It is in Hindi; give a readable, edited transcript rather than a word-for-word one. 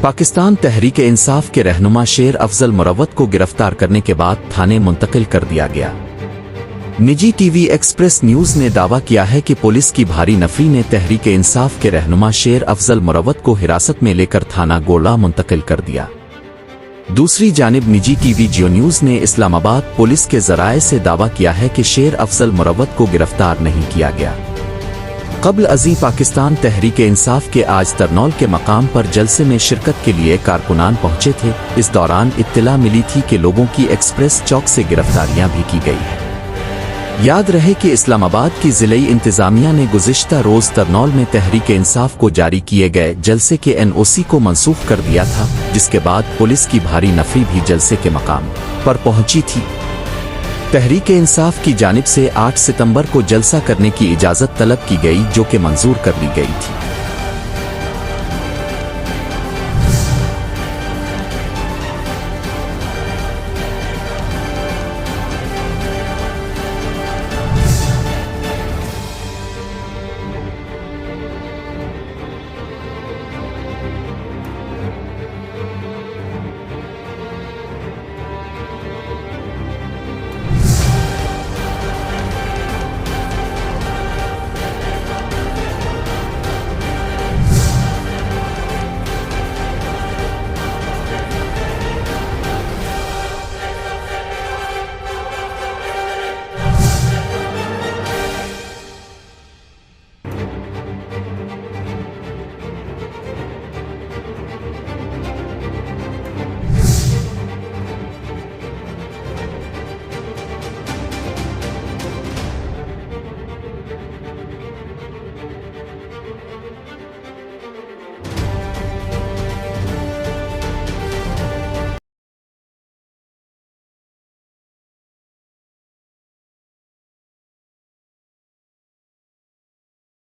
पाकिस्तान तहरीक-ए-इंसाफ के रहनुमा शेर अफजल मुरव्वत को गिरफ्तार करने के बाद थाने मुंतकिल कर दिया गया। निजी टीवी एक्सप्रेस न्यूज ने दावा किया है कि पुलिस की भारी नफरी ने तहरीक-ए-इंसाफ के रहनुमा शेर अफजल मुरव्वत को हिरासत में लेकर थाना गोला मुंतकिल कर दिया। दूसरी जानिब निजी टीवी जियो न्यूज ने इस्लामाबाद पुलिस के जराये से दावा किया है कि शेर अफजल मुरव्वत को गिरफ्तार नहीं किया गया। कबल अज़ीं पाकिस्तान तहरीक-ए-इंसाफ के आज तरनौल के मकाम पर जलसे में शिरकत के लिए कारकुनान पहुंचे थे। इस दौरान इत्तला मिली थी कि लोगों की एक्सप्रेस चौक से गिरफ्तारियां भी की गई है। याद रहे कि इस्लामाबाद की ज़िलाई इंतज़ामिया ने गुज़िश्ता रोज़ तरनौल में तहरीक-ए-इंसाफ को जारी किए गए जलसे के NOC को मंसूख कर दिया था, जिसके बाद पुलिस की भारी नफरी भी जलसे के मकाम पर पहुंची थी। तहरीक-ए-इंसाफ की जानिब से 8 सितंबर को जलसा करने की इजाज़त तलब की गई, जो कि मंजूर कर ली गई थी।